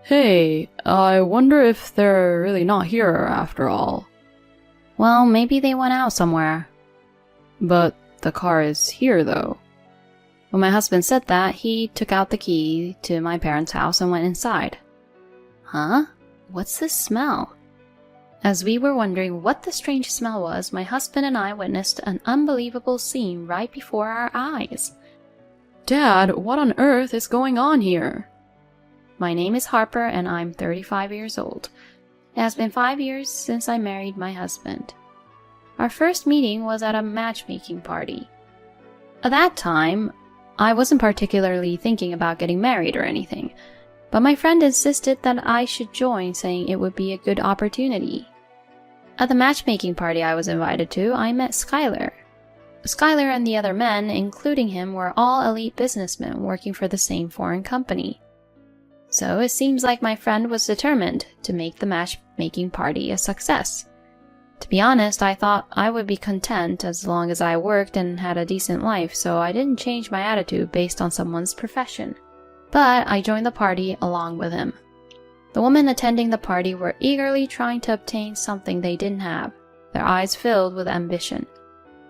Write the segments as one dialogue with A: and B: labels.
A: Hey, I wonder if they're really not here after all.
B: Well, maybe they went out somewhere.
A: But the car is here, though.
B: When my husband said that, he took out the key to my parents' house and went inside. Huh? What's this smell? As we were wondering what the strange smell was, my husband and I witnessed an unbelievable scene right before our eyes.
A: Dad, what on earth is going on here?
B: My name is Harper and I'm 35 years old. It has been 5 years since I married my husband. Our first meeting was at a matchmaking party. At that time, I wasn't particularly thinking about getting married or anything, but my friend insisted that I should join, saying it would be a good opportunity. At the matchmaking party I was invited to, I met Skylar. Skylar and the other men, including him, were all elite businessmen working for the same foreign company. So it seems like my friend was determined to make the matchmaking party a success. To be honest, I thought I would be content as long as I worked and had a decent life, so I didn't change my attitude based on someone's profession. But I joined the party along with him. The women attending the party were eagerly trying to obtain something they didn't have, their eyes filled with ambition.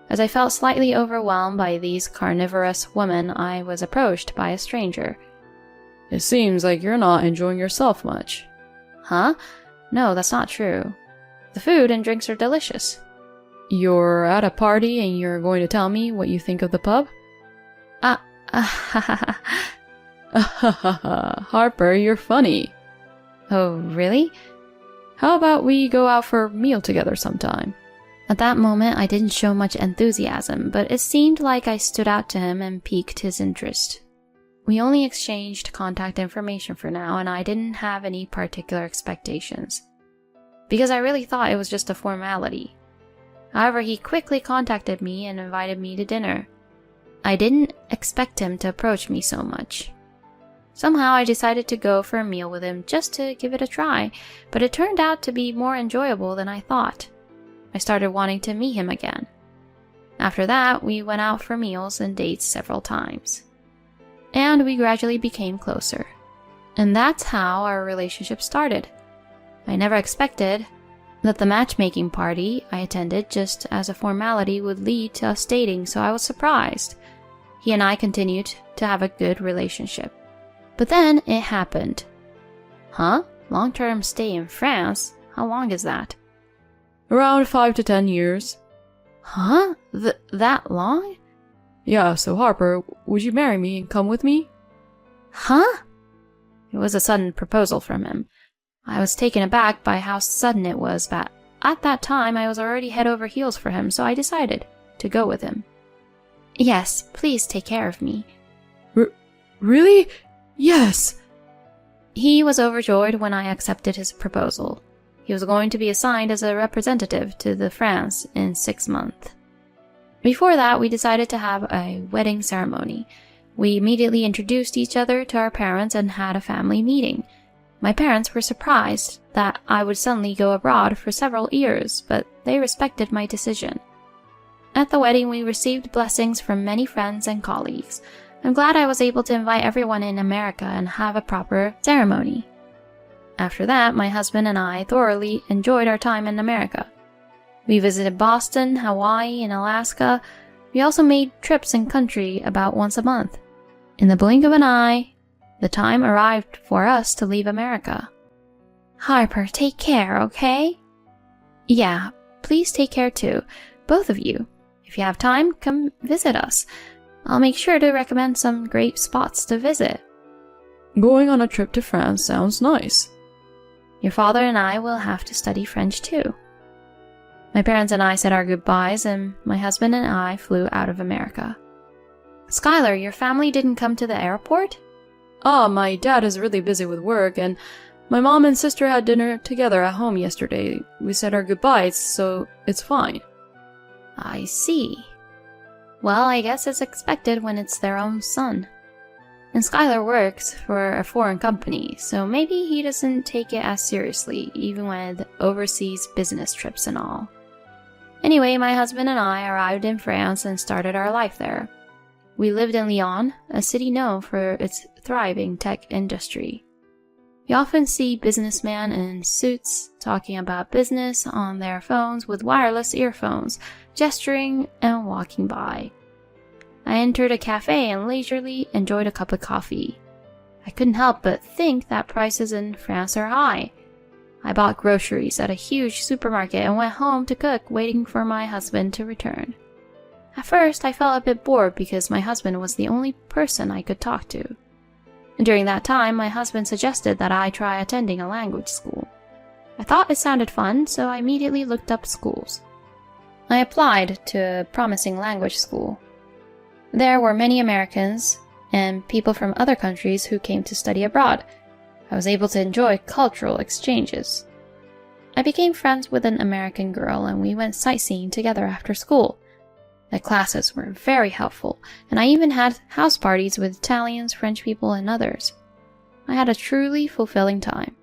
B: As I felt slightly overwhelmed by these carnivorous women, I was approached by a stranger.
A: It seems like you're not enjoying yourself much.
B: Huh? No, that's not true. The food and drinks are delicious.
A: You're at a party and you're going to tell me what you think of the pub? Harper, you're funny.
B: Oh, really?
A: How about we go out for a meal together sometime?
B: At that moment, I didn't show much enthusiasm, but it seemed like I stood out to him and piqued his interest. We only exchanged contact information for now, and I didn't have any particular expectations, because I really thought it was just a formality. However, he quickly contacted me and invited me to dinner. I didn't expect him to approach me so much. Somehow I decided to go for a meal with him just to give it a try, but it turned out to be more enjoyable than I thought. I started wanting to meet him again. After that, we went out for meals and dates several times. And we gradually became closer. And that's how our relationship started. I never expected that the matchmaking party I attended just as a formality would lead to us dating, so I was surprised. He and I continued to have a good relationship. But then it happened. Huh? Long-term stay in France? How long is that?
A: Around 5 to 10 years.
B: Huh? That long?
A: Yeah, so Harper, would you marry me and come with me?
B: Huh? It was a sudden proposal from him. I was taken aback by how sudden it was, but at that time I was already head over heels for him, so I decided to go with him. Yes, please take care of me.
A: Really? Yes!
B: He was overjoyed when I accepted his proposal. He was going to be assigned as a representative to the France in 6 months. Before that, we decided to have a wedding ceremony. We immediately introduced each other to our parents and had a family meeting. My parents were surprised that I would suddenly go abroad for several years, but they respected my decision. At the wedding, we received blessings from many friends and colleagues. I'm glad I was able to invite everyone in America and have a proper ceremony. After that, my husband and I thoroughly enjoyed our time in America. We visited Boston, Hawaii, and Alaska. We also made trips in country about once a month. In the blink of an eye, the time arrived for us to leave America. Harper, take care, okay? Yeah, please take care too, both of you. If you have time, come visit us. I'll make sure to recommend some great spots to visit.
A: Going on a trip to France sounds nice.
B: Your father and I will have to study French too. My parents and I said our goodbyes, and my husband and I flew out of America. Skylar, your family didn't come to the airport?
A: My dad is really busy with work, and my mom and sister had dinner together at home yesterday. We said our goodbyes, so it's fine.
B: I see. Well, I guess it's expected when it's their own son. And Skylar works for a foreign company, so maybe he doesn't take it as seriously, even with overseas business trips and all. Anyway, my husband and I arrived in France and started our life there. We lived in Lyon, a city known for its thriving tech industry. You often see businessmen in suits talking about business on their phones with wireless earphones, gesturing and walking by. I entered a cafe and leisurely enjoyed a cup of coffee. I couldn't help but think that prices in France are high. I bought groceries at a huge supermarket and went home to cook, waiting for my husband to return. At first, I felt a bit bored because my husband was the only person I could talk to. During that time, my husband suggested that I try attending a language school. I thought it sounded fun, so I immediately looked up schools. I applied to a promising language school. There were many Americans and people from other countries who came to study abroad. I was able to enjoy cultural exchanges. I became friends with an American girl and we went sightseeing together after school. The classes were very helpful, and I even had house parties with Italians, French people, and others. I had a truly fulfilling time.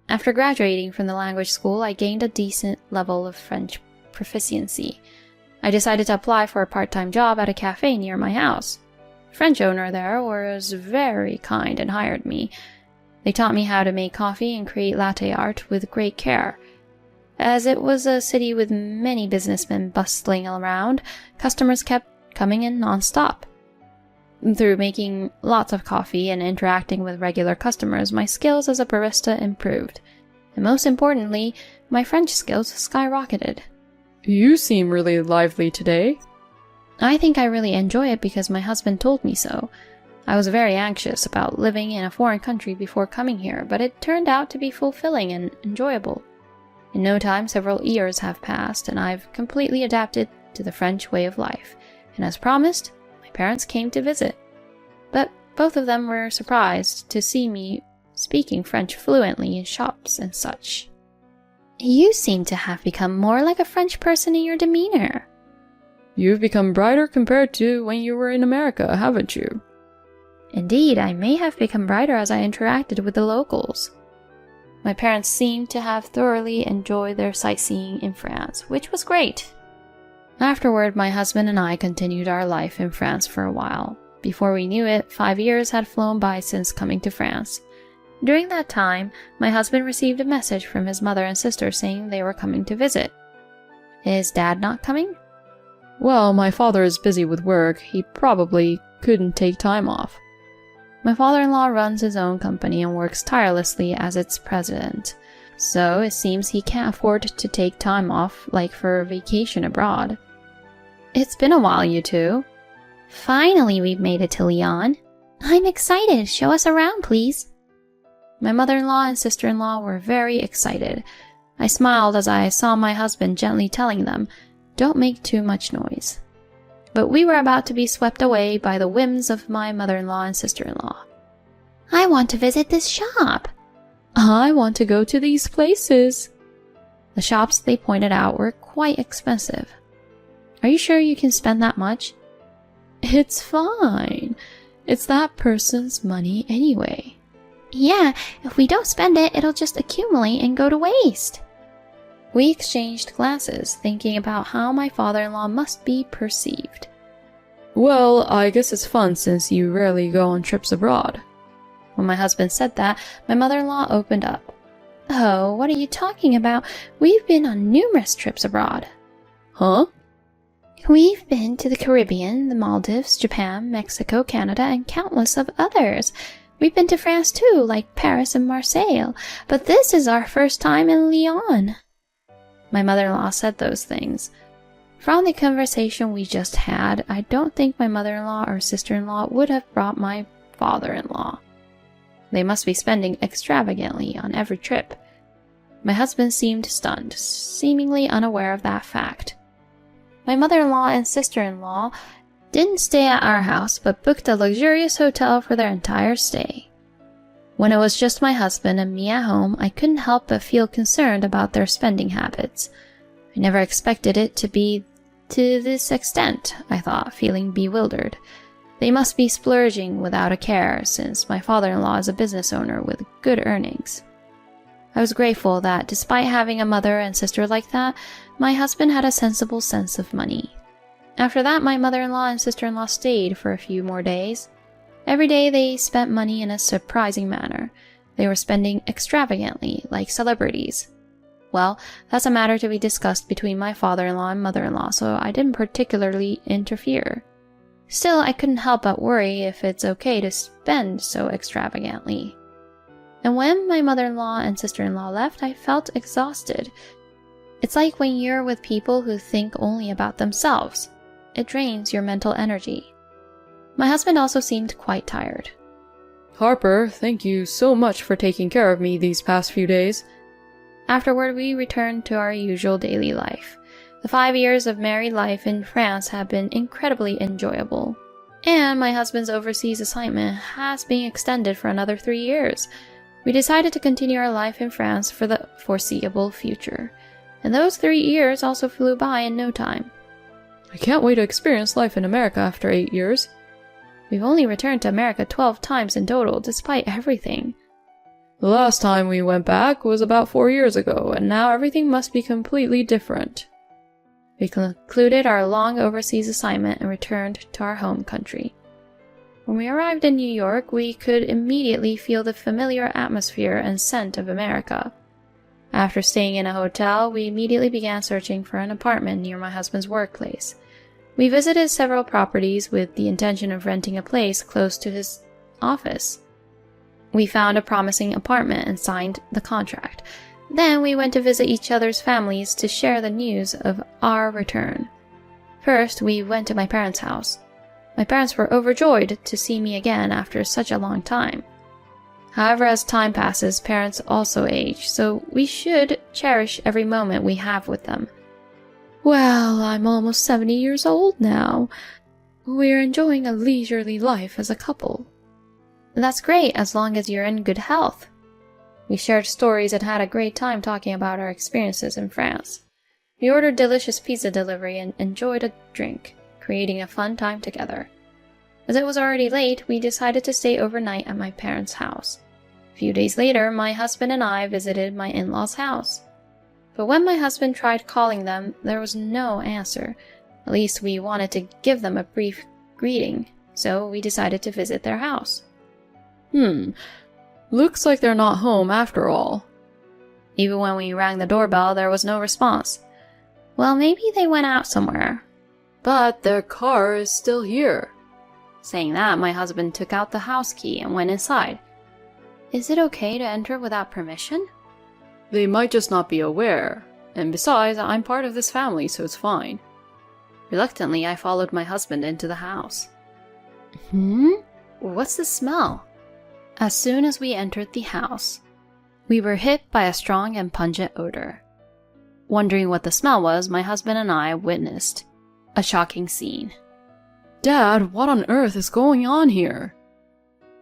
B: After graduating from the language school, I gained a decent level of French proficiency. I decided to apply for a part-time job at a cafe near my house. The French owner there was very kind and hired me. They taught me how to make coffee and create latte art with great care. As it was a city with many businessmen bustling around, customers kept coming in non-stop. Through making lots of coffee and interacting with regular customers, my skills as a barista improved. And most importantly, my French skills skyrocketed.
A: You seem really lively today.
B: I think I really enjoy it because my husband told me so. I was very anxious about living in a foreign country before coming here, but it turned out to be fulfilling and enjoyable. In no time, several years have passed, and I've completely adapted to the French way of life. And as promised, my parents came to visit. But both of them were surprised to see me speaking French fluently in shops and such. You seem to have become more like a French person in your demeanor.
A: You've become brighter compared to when you were in America, haven't you?
B: Indeed, I may have become brighter as I interacted with the locals. My parents seemed to have thoroughly enjoyed their sightseeing in France, which was great. Afterward, my husband and I continued our life in France for a while. Before we knew it, 5 years had flown by since coming to France. During that time, my husband received a message from his mother and sister saying they were coming to visit. Is Dad not coming?
A: Well, my father is busy with work. He probably couldn't take time off.
B: My father-in-law runs his own company and works tirelessly as its president, so it seems he can't afford to take time off, like for a vacation abroad. It's been a while, you two. Finally, we've made it to Lyon. I'm excited. Show us around, please. My mother-in-law and sister-in-law were very excited. I smiled as I saw my husband gently telling them, "Don't make too much noise." But we were about to be swept away by the whims of my mother-in-law and sister-in-law. I want to visit this shop.
A: I want to go to these places.
B: The shops they pointed out were quite expensive. Are you sure you can spend that much?
A: It's fine. It's that person's money anyway.
B: Yeah, if we don't spend it, it'll just accumulate and go to waste. We exchanged glances, thinking about how my father-in-law must be perceived.
A: Well, I guess it's fun since you rarely go on trips abroad.
B: When my husband said that, my mother-in-law opened up. Oh, what are you talking about? We've been on numerous trips abroad.
A: Huh?
B: We've been to the Caribbean, the Maldives, Japan, Mexico, Canada, and countless of others. We've been to France too, like Paris and Marseille, but this is our first time in Lyon. My mother-in-law said those things. From the conversation we just had, I don't think my mother-in-law or sister-in-law would have brought my father-in-law. They must be spending extravagantly on every trip. My husband seemed stunned, seemingly unaware of that fact. My mother-in-law and sister-in-law didn't stay at our house, but booked a luxurious hotel for their entire stay. When it was just my husband and me at home, I couldn't help but feel concerned about their spending habits. I never expected it to be to this extent, I thought, feeling bewildered. They must be splurging without a care, since my father-in-law is a business owner with good earnings. I was grateful that, despite having a mother and sister like that, my husband had a sensible sense of money. After that, my mother-in-law and sister-in-law stayed for a few more days. Every day they spent money in a surprising manner. They were spending extravagantly, like celebrities. Well, that's a matter to be discussed between my father-in-law and mother-in-law, so I didn't particularly interfere. Still, I couldn't help but worry if it's okay to spend so extravagantly. And when my mother-in-law and sister-in-law left, I felt exhausted. It's like when you're with people who think only about themselves. It drains your mental energy. My husband also seemed quite tired.
A: Harper, thank you so much for taking care of me these past few days.
B: Afterward, we returned to our usual daily life. The 5 years of married life in France have been incredibly enjoyable. And my husband's overseas assignment has been extended for another 3 years. We decided to continue our life in France for the foreseeable future. And those 3 years also flew by in no time.
A: I can't wait to experience life in America after 8 years.
B: We've only returned to America 12 times in total, despite everything.
A: The last time we went back was about 4 years ago, and now everything must be completely different.
B: We concluded our long overseas assignment and returned to our home country. When we arrived in New York, we could immediately feel the familiar atmosphere and scent of America. After staying in a hotel, we immediately began searching for an apartment near my husband's workplace. We visited several properties with the intention of renting a place close to his office. We found a promising apartment and signed the contract. Then we went to visit each other's families to share the news of our return. First, we went to my parents' house. My parents were overjoyed to see me again after such a long time. However, as time passes, parents also age, so we should cherish every moment we have with them. Well, I'm almost 70 years old now. We're enjoying a leisurely life as a couple. That's great, as long as you're in good health. We shared stories and had a great time talking about our experiences in France. We ordered delicious pizza delivery and enjoyed a drink, creating a fun time together. As it was already late, we decided to stay overnight at my parents' house. A few days later, my husband and I visited my in-laws' house. But when my husband tried calling them, there was no answer. At least we wanted to give them a brief greeting, so we decided to visit their house.
A: Looks like they're not home after all.
B: Even when we rang the doorbell, there was no response. Well, maybe they went out somewhere.
A: But their car is still here.
B: Saying that, my husband took out the house key and went inside. Is it okay to enter without permission?
A: They might just not be aware. And besides, I'm part of this family, so it's fine.
B: Reluctantly, I followed my husband into the house. What's the smell? As soon as we entered the house, we were hit by a strong and pungent odor. Wondering what the smell was, my husband and I witnessed a shocking scene.
A: Dad, what on earth is going on here?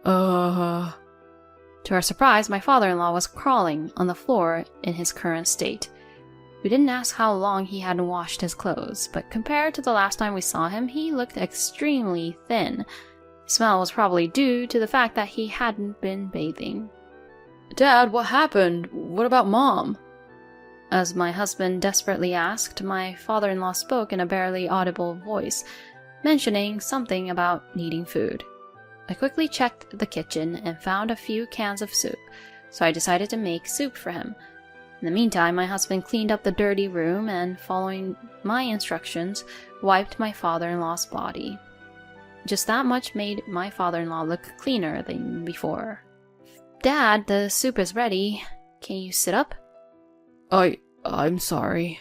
B: To our surprise, my father-in-law was crawling on the floor in his current state. We didn't ask how long he hadn't washed his clothes, but compared to the last time we saw him, he looked extremely thin. The smell was probably due to the fact that he hadn't been bathing.
A: Dad, what happened? What about Mom?
B: As my husband desperately asked, my father-in-law spoke in a barely audible voice, mentioning something about needing food. I quickly checked the kitchen and found a few cans of soup, so I decided to make soup for him. In the meantime, my husband cleaned up the dirty room and, following my instructions, wiped my father-in-law's body. Just that much made my father-in-law look cleaner than before. Dad, the soup is ready. Can you sit up?
A: I'm sorry.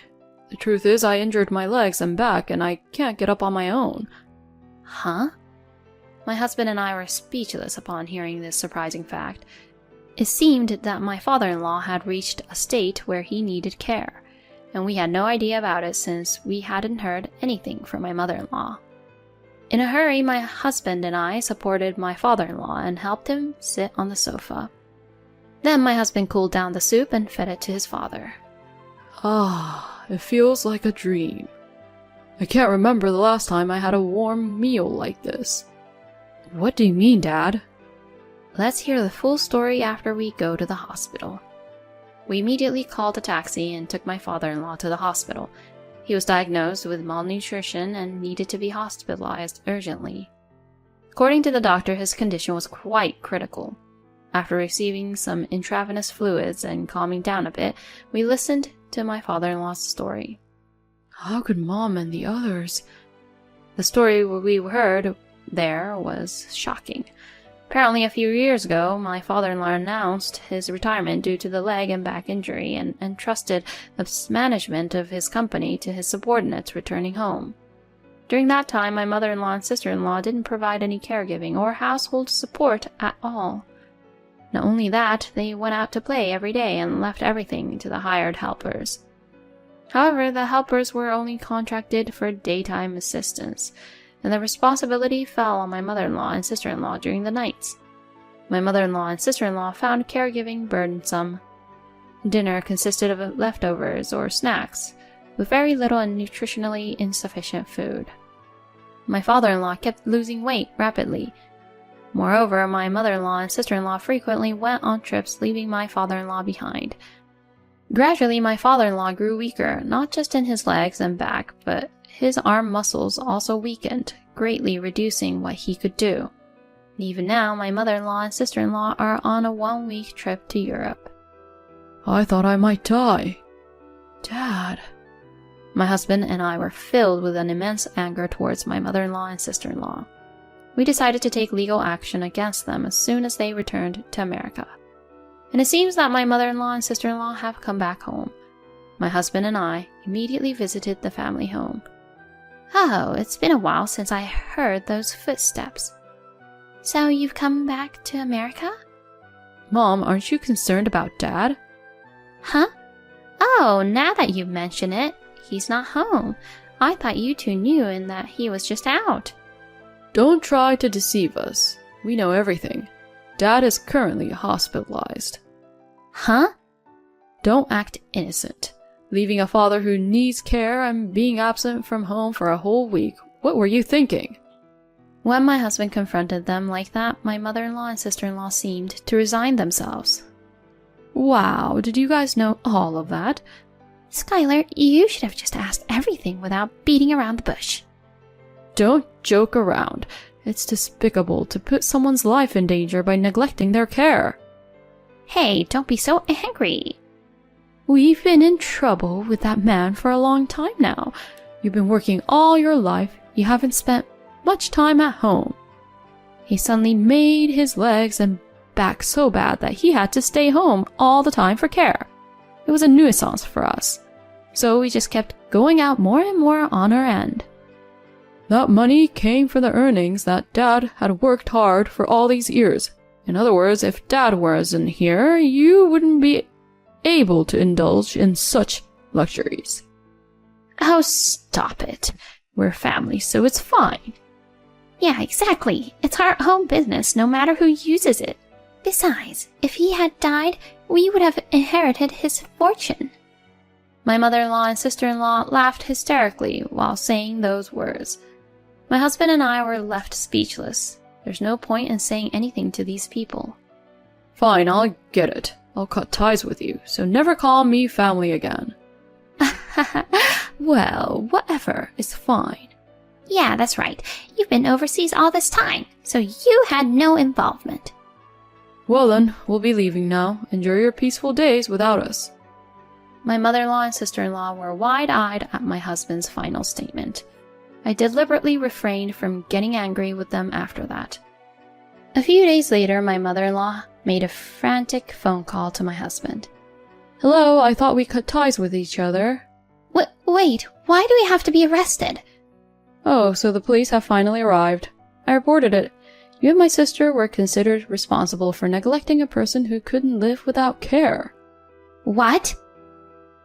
A: The truth is, I injured my legs and back, and I can't get up on my own.
B: Huh? My husband and I were speechless upon hearing this surprising fact. It seemed that my father-in-law had reached a state where he needed care, and we had no idea about it since we hadn't heard anything from my mother-in-law. In a hurry, my husband and I supported my father-in-law and helped him sit on the sofa. Then my husband cooled down the soup and fed it to his father.
A: It feels like a dream. I can't remember the last time I had a warm meal like this. What do you mean, Dad?
B: Let's hear the full story after we go to the hospital. We immediately called a taxi and took my father-in-law to the hospital. He was diagnosed with malnutrition and needed to be hospitalized urgently. According to the doctor, his condition was quite critical. After receiving some intravenous fluids and calming down a bit, we listened to my father-in-law's story.
A: How could Mom and the others?
B: The story we heard there was shocking. Apparently, a few years ago, my father-in-law announced his retirement due to the leg and back injury and entrusted the management of his company to his subordinates returning home. During that time, my mother-in-law and sister-in-law didn't provide any caregiving or household support at all. Not only that, they went out to play every day and left everything to the hired helpers. However, the helpers were only contracted for daytime assistance, and the responsibility fell on my mother-in-law and sister-in-law during the nights. My mother-in-law and sister-in-law found caregiving burdensome. Dinner consisted of leftovers or snacks, with very little and nutritionally insufficient food. My father-in-law kept losing weight rapidly. Moreover, my mother-in-law and sister-in-law frequently went on trips, leaving my father-in-law behind. Gradually, my father-in-law grew weaker, not just in his legs and back, but his arm muscles also weakened, greatly reducing what he could do. Even now, my mother-in-law and sister-in-law are on a 1-week trip to Europe.
A: I thought I might die. Dad.
B: My husband and I were filled with an immense anger towards my mother-in-law and sister-in-law. We decided to take legal action against them as soon as they returned to America. And it seems that my mother-in-law and sister-in-law have come back home. My husband and I immediately visited the family home. Oh, it's been a while since I heard those footsteps. So you've come back to America?
A: Mom, aren't you concerned about Dad?
B: Huh? Oh, now that you mention it, he's not home. I thought you two knew and that he was just out.
A: Don't try to deceive us. We know everything. Dad is currently hospitalized.
B: Huh?
A: Don't act innocent. Leaving a father who needs care and being absent from home for a whole week. What were you thinking?
B: When my husband confronted them like that, my mother-in-law and sister-in-law seemed to resign themselves.
A: Wow, did you guys know all of that?
B: Skylar, you should have just asked everything without beating around the bush.
A: Don't joke around. It's despicable to put someone's life in danger by neglecting their care.
B: Hey, don't be so angry.
A: We've been in trouble with that man for a long time now. You've been working all your life. You haven't spent much time at home. He suddenly made his legs and back so bad that he had to stay home all the time for care. It was a nuisance for us. So we just kept going out more and more on our end. That money came from the earnings that Dad had worked hard for all these years. In other words, if Dad wasn't here, you wouldn't be able to indulge in such luxuries.
B: Oh, stop it. We're family, so it's fine. Yeah, exactly. It's our own business, no matter who uses it. Besides, if he had died, we would have inherited his fortune. My mother-in-law and sister-in-law laughed hysterically while saying those words. My husband and I were left speechless. There's no point in saying anything to these people. Fine, I'll get it. I'll cut ties with you, so never call me family again.
A: Well, whatever is fine.
B: Yeah, that's right. You've been overseas all this time, so you had no involvement.
A: Well then, we'll be leaving now. Enjoy your peaceful days without us. My mother-in-law and sister-in-law were wide-eyed at my husband's final statement. I deliberately refrained from getting angry with them after that. A few days later, my mother-in-law made a frantic phone call to my husband. Hello, I thought we cut ties with each other.
B: Wait, why do we have to be arrested?
A: Oh, so the police have finally arrived. I reported it. You and my sister were considered responsible for neglecting a person who couldn't live without care.
B: What?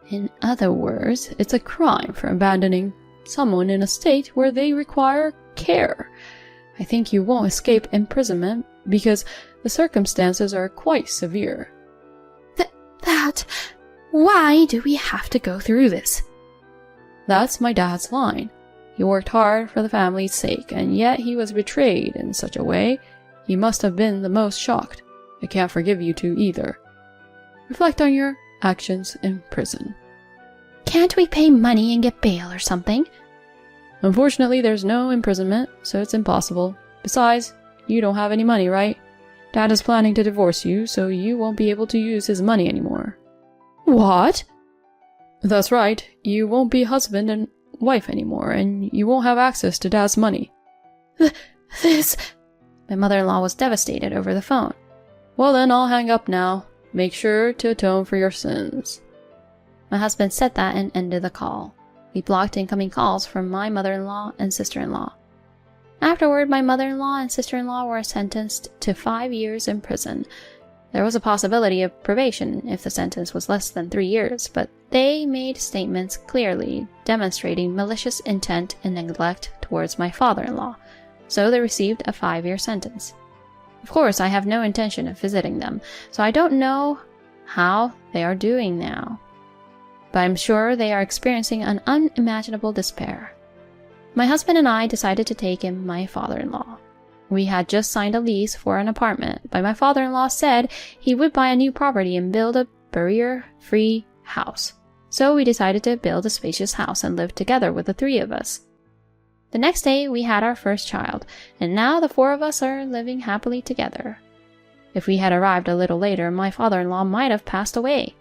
A: In other words, it's a crime for abandoning someone in a state where they require care. I think you won't escape imprisonment because the circumstances are quite severe.
B: Why do we have to go through this?
A: That's my dad's line. He worked hard for the family's sake, and yet he was betrayed in such a way. He must have been the most shocked. I can't forgive you two either. Reflect on your actions in prison.
B: Can't we pay money and get bail or something?
A: Unfortunately, there's no imprisonment, so it's impossible. Besides, you don't have any money, right? Dad is planning to divorce you, so you won't be able to use his money anymore. What? That's right. You won't be husband and wife anymore, and you won't have access to Dad's money.
B: This...
A: My mother-in-law was devastated over the phone. Well then, I'll hang up now. Make sure to atone for your sins.
B: My husband said that and ended the call. We blocked incoming calls from my mother-in-law and sister-in-law. Afterward, my mother-in-law and sister-in-law were sentenced to 5 years in prison. There was a possibility of probation if the sentence was less than 3 years, but they made statements clearly demonstrating malicious intent and neglect towards my father-in-law, so they received a 5-year sentence. Of course, I have no intention of visiting them, so I don't know how they are doing now. But I'm sure they are experiencing an unimaginable despair. My husband and I decided to take in my father-in-law. We had just signed a lease for an apartment, but my father-in-law said he would buy a new property and build a barrier-free house. So we decided to build a spacious house and live together with the 3 of us. The next day, we had our first child, and now the 4 of us are living happily together. If we had arrived a little later, my father-in-law might have passed away.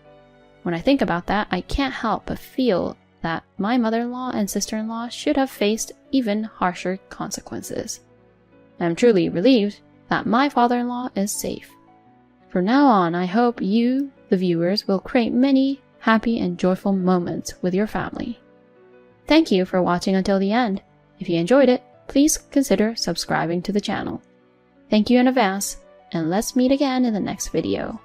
B: When I think about that, I can't help but feel that my mother-in-law and sister-in-law should have faced even harsher consequences. I am truly relieved that my father-in-law is safe. From now on, I hope you, the viewers, will create many happy and joyful moments with your family. Thank you for watching until the end. If you enjoyed it, please consider subscribing to the channel. Thank you in advance, and let's meet again in the next video.